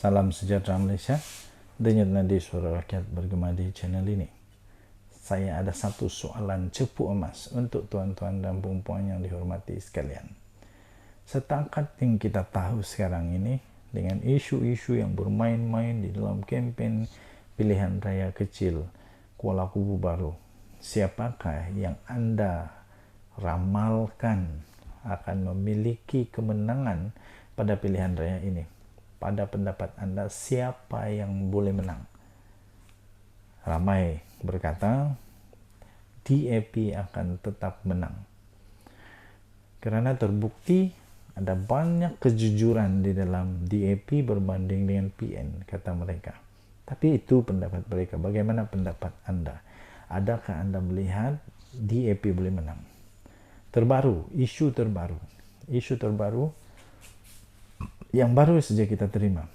Salam sejahtera Malaysia. Denyut nadi suara rakyat bergema di channel ini. Saya ada satu soalan cepu emas untuk tuan-tuan dan puan-puan yang dihormati sekalian. Setakat yang kita tahu sekarang ini, dengan isu-isu yang bermain-main di dalam kempen pilihan raya kecil Kuala Kubu Baru, siapakah yang Anda ramalkan akan memiliki kemenangan pada pilihan raya ini? Pada pendapat Anda, siapa yang boleh menang? Ramai berkata DAP akan tetap menang, karena terbukti ada banyak kejujuran di dalam DAP berbanding dengan PN, kata mereka. Tapi itu pendapat mereka. Bagaimana pendapat Anda? Adakah Anda melihat DAP boleh menang? Isu terbaru yang baru saja kita terima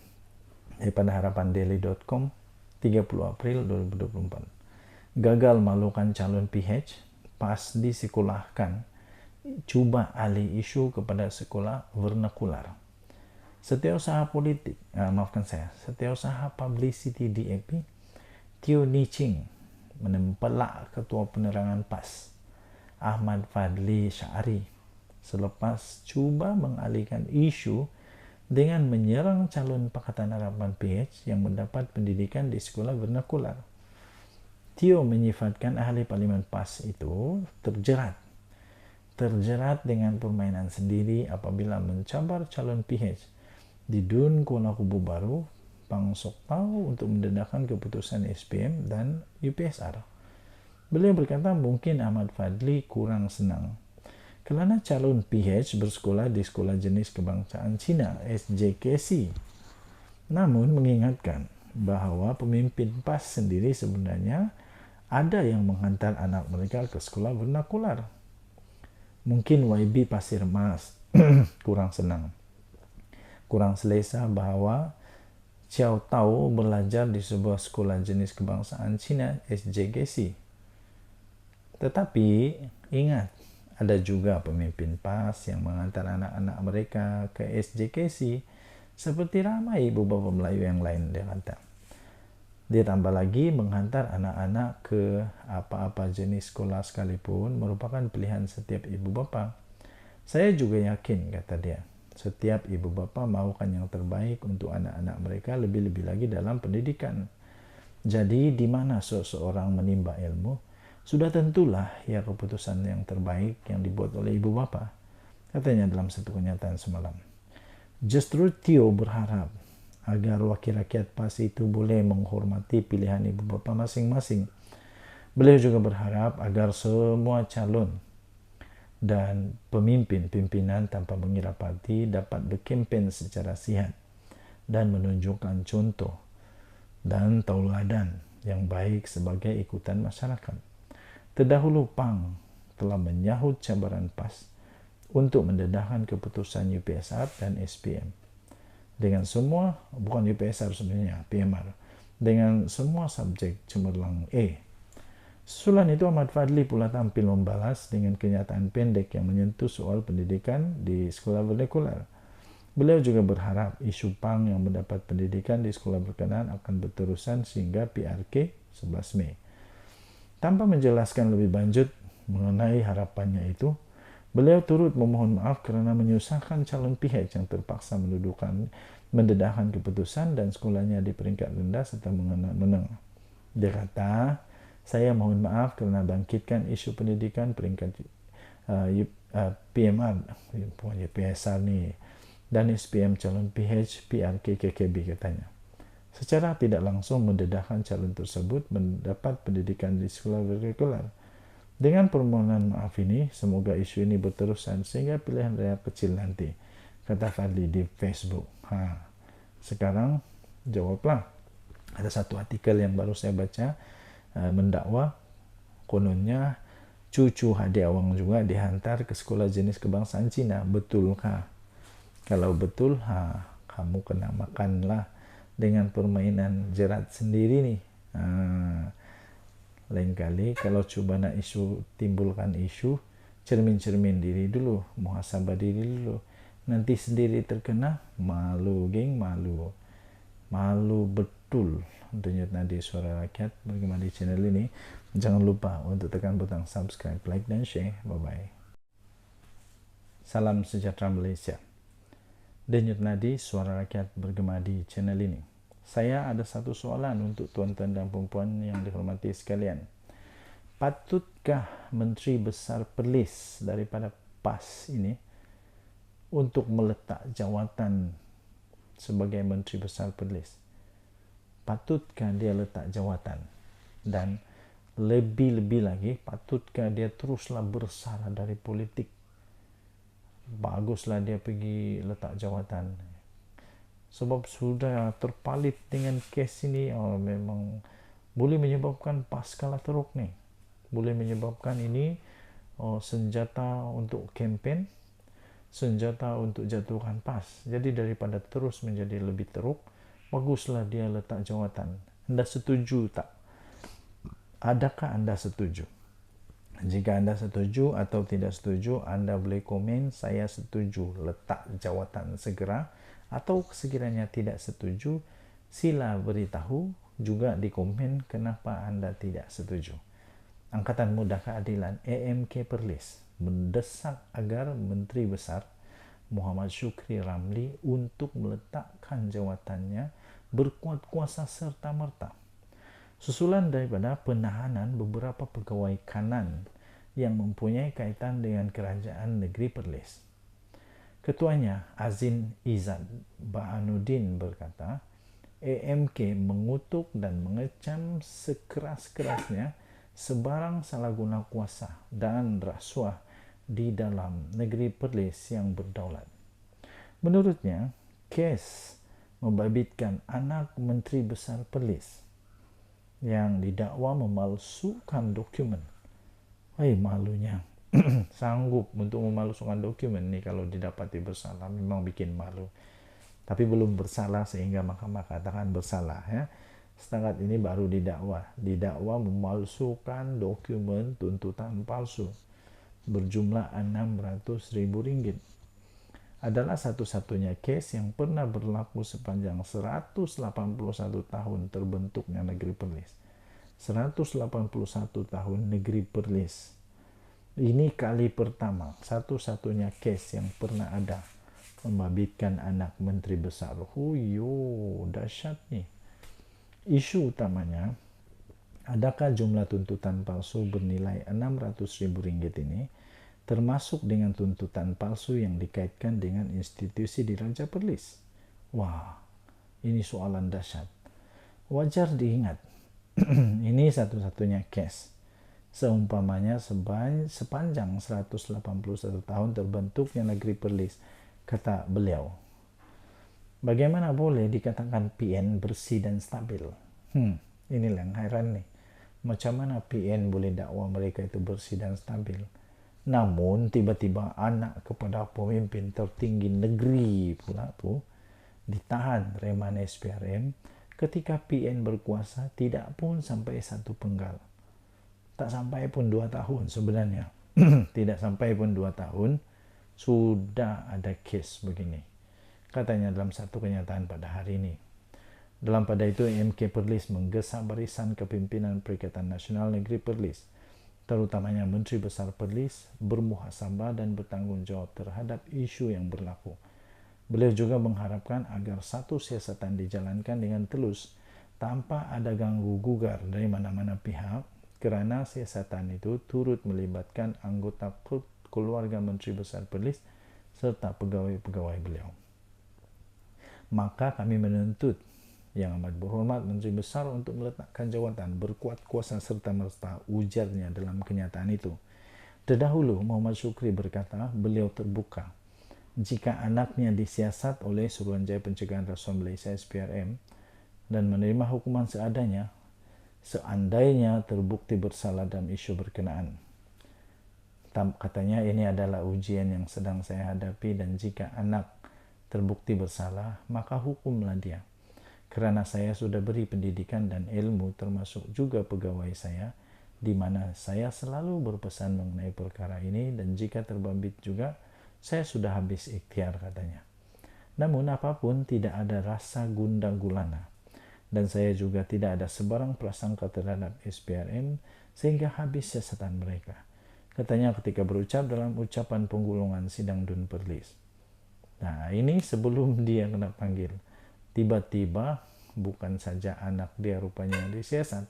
daripada harapandaily.com 30 April 2024. Gagal malukan calon PH, PAS disekolahkan, cuba alih isu kepada sekolah vernakular. Setiausaha publicity DAP, Teo Ni Ching, menempelak Ketua Penerangan PAS, Ahmad Fadli Syari, selepas cuba mengalihkan isu dengan menyerang calon Pakatan Harapan PH yang mendapat pendidikan di sekolah vernakular. Teo menyifatkan ahli Parlimen PAS itu terjerat dengan permainan sendiri apabila mencabar calon PH di DUN Kuala Kubu Baru, Pang Sok Tau untuk mendedahkan keputusan SPM dan UPSR. Beliau berkata mungkin Ahmad Fadli kurang senang kerana calon PH bersekolah di Sekolah Jenis Kebangsaan Cina SJKC. Namun mengingatkan bahawa pemimpin PAS sendiri sebenarnya ada yang menghantar anak mereka ke sekolah vernakular. Mungkin YB Pasir Mas kurang selesa bahawa Chiao Tao belajar di sebuah sekolah jenis kebangsaan Cina SJKC. Tetapi ingat, ada juga pemimpin PAS yang mengantar anak-anak mereka ke SJKC seperti ramai ibu bapa Melayu yang lain, dia kata. Dia tambah lagi, menghantar anak-anak ke apa-apa jenis sekolah sekalipun merupakan pilihan setiap ibu bapa. Saya juga yakin, kata dia, setiap ibu bapa mahukan yang terbaik untuk anak-anak mereka, lebih-lebih lagi dalam pendidikan. Jadi di mana seseorang menimba ilmu, sudah tentulah ya keputusan yang terbaik yang dibuat oleh ibu bapa, katanya dalam satu kenyataan semalam. Justru Teo berharap agar wakil rakyat PAS itu boleh menghormati pilihan ibu bapa masing-masing. Beliau juga berharap agar semua calon dan pimpinan tanpa mengira parti dapat berkempen secara sihat dan menunjukkan contoh dan tauladan yang baik sebagai ikutan masyarakat. Terdahulu PANG telah menyahut cabaran PAS untuk mendedahkan keputusan UPSR dan SPM. Dengan semua, bukan UPSR sebenarnya, PMR, dengan semua subjek cemerlang A. Susulan itu Ahmad Fadli pula tampil membalas dengan kenyataan pendek yang menyentuh soal pendidikan di sekolah vernakular. Beliau juga berharap isu PANG yang mendapat pendidikan di sekolah berkenaan akan berterusan sehingga PRK 11 Mei. Tanpa menjelaskan lebih lanjut mengenai harapannya itu, beliau turut memohon maaf kerana menyusahkan calon PH yang terpaksa mendedahkan keputusan dan sekolahnya di peringkat rendah serta menengah. Dia kata, saya mohon maaf kerana bangkitkan isu pendidikan peringkat PMR, PSR ni, dan SPM calon PH, PRK, KKB, katanya. Secara tidak langsung mendedahkan calon tersebut mendapat pendidikan di sekolah vernakular. Dengan permohonan maaf ini, semoga isu ini berterusan sehingga pilihan raya kecil nanti, kata Fadli di Facebook. Sekarang jawablah. Ada satu artikel yang baru saya baca mendakwa kononnya cucu Hadi Awang juga dihantar ke sekolah jenis kebangsaan Cina. Betulkah? Kalau betul, kamu kena makanlah dengan permainan jerat sendiri nih. Lain kali kalau coba nak timbulkan isu, cermin diri dulu, muhasabah diri dulu. Nanti sendiri terkena, malu, malu. Malu betul denyut nadi suara rakyat bergema di channel ini. Jangan lupa untuk tekan butang subscribe, like, dan share. Bye-bye. Salam sejahtera Malaysia. Denyut nadi suara rakyat bergema di channel ini. Saya ada satu soalan untuk tuan-tuan dan puan-puan yang dihormati sekalian. Patutkah Menteri Besar Perlis daripada PAS ini untuk meletak jawatan sebagai Menteri Besar Perlis? Patutkah dia letak jawatan? Dan lebih-lebih lagi, patutkah dia teruslah bersalah dari politik? Baguslah dia pergi letak jawatan. Sebab sudah terpalit dengan kes ini, memang boleh menyebabkan PAS kalah teruk nih. Boleh menyebabkan ini senjata untuk kempen, senjata untuk jatuhkan PAS. Jadi daripada terus menjadi lebih teruk, baguslah dia letak jawatan. Anda setuju tak? Adakah Anda setuju? Jika Anda setuju atau tidak setuju, Anda boleh komen saya setuju letak jawatan segera, atau sekiranya tidak setuju, sila beritahu juga di komen kenapa Anda tidak setuju. Angkatan Muda Keadilan AMK Perlis mendesak agar Menteri Besar Muhammad Shukri Ramli untuk meletakkan jawatannya berkuat kuasa serta-merta, susulan daripada penahanan beberapa pegawai kanan yang mempunyai kaitan dengan Kerajaan Negeri Perlis. Ketuanya Azin Izzat Bahanuddin berkata, AMK mengutuk dan mengecam sekeras-kerasnya sebarang salah guna kuasa dan rasuah di dalam negeri Perlis yang berdaulat. Menurutnya, kes membabitkan anak Menteri Besar Perlis yang didakwa memalsukan dokumen. Malunya. Sanggup untuk memalsukan dokumen ni kalau didapati bersalah, memang bikin malu. Tapi belum bersalah sehingga mahkamah katakan bersalah, ya. Setakat ini baru didakwa memalsukan dokumen tuntutan palsu berjumlah Rp600.000. Adalah satu-satunya kes yang pernah berlaku sepanjang 181 tahun terbentuknya negeri Perlis. 181 tahun negeri Perlis. Ini kali pertama, satu-satunya kes yang pernah ada membabitkan anak Menteri Besar. Dahsyat nih. Isu utamanya, adakah jumlah tuntutan palsu bernilai Rp600.000 ini termasuk dengan tuntutan palsu yang dikaitkan dengan institusi di Raja Perlis? Wah, ini soalan dahsyat. Wajar diingat, ini satu-satunya kes. Seumpamanya sepanjang 181 tahun terbentuknya negeri Perlis, kata beliau. Bagaimana boleh dikatakan PN bersih dan stabil? Inilah yang heran nih. Macam mana PN boleh dakwa mereka itu bersih dan stabil? Namun tiba-tiba anak kepada pemimpin tertinggi negeri pula tuh ditahan reman SPRM ketika PN berkuasa tidak pun sampai satu penggal. Tak sampai pun 2 tahun sebenarnya. Tidak sampai pun 2 tahun sudah ada kes begini. Katanya dalam satu kenyataan pada hari ini. Dalam pada itu AMK Perlis menggesa barisan kepimpinan Perikatan Nasional Negeri Perlis, terutamanya Menteri Besar Perlis, bermuhasabah dan bertanggung jawab terhadap isu yang berlaku. Beliau juga mengharapkan agar satu siasatan dijalankan dengan telus tanpa ada ganggu gugar dari mana-mana pihak, kerana siasatan itu turut melibatkan anggota keluarga Menteri Besar Perlis serta pegawai-pegawai beliau. Maka kami menuntut Yang Amat Berhormat Menteri Besar untuk meletakkan jawatan berkuat kuasa serta-merta, ujarnya dalam kenyataan itu. Terdahulu Muhammad Shukri berkata beliau terbuka jika anaknya disiasat oleh Suruhanjaya Pencegahan Rasuah Malaysia SPRM dan menerima hukuman seadanya seandainya terbukti bersalah dalam isu berkenaan. Katanya ini adalah ujian yang sedang saya hadapi, dan jika anak terbukti bersalah maka hukumlah dia. Kerana saya sudah beri pendidikan dan ilmu termasuk juga pegawai saya, di mana saya selalu berpesan mengenai perkara ini, dan jika terbabit juga saya sudah habis ikhtiar, katanya. Namun apapun tidak ada rasa gundah gulana Dan saya juga tidak ada sebarang prasangka terhadap SPRM sehingga habis siasatan mereka. Katanya ketika berucap dalam ucapan penggulungan sidang Dun Perlis. Nah, ini sebelum dia kena panggil. Tiba-tiba bukan saja anak dia rupanya yang disiasat,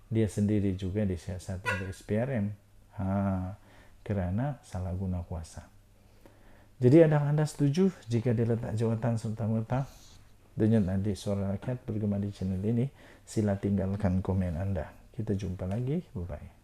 dia sendiri juga disiasat oleh SPRM. Karena salah guna kuasa. Jadi adakah Anda setuju jika diletak jawatan serta-merta? Denyut nadi suara rakyat bergema di channel ini. Sila tinggalkan komen Anda. Kita jumpa lagi. Bye-bye.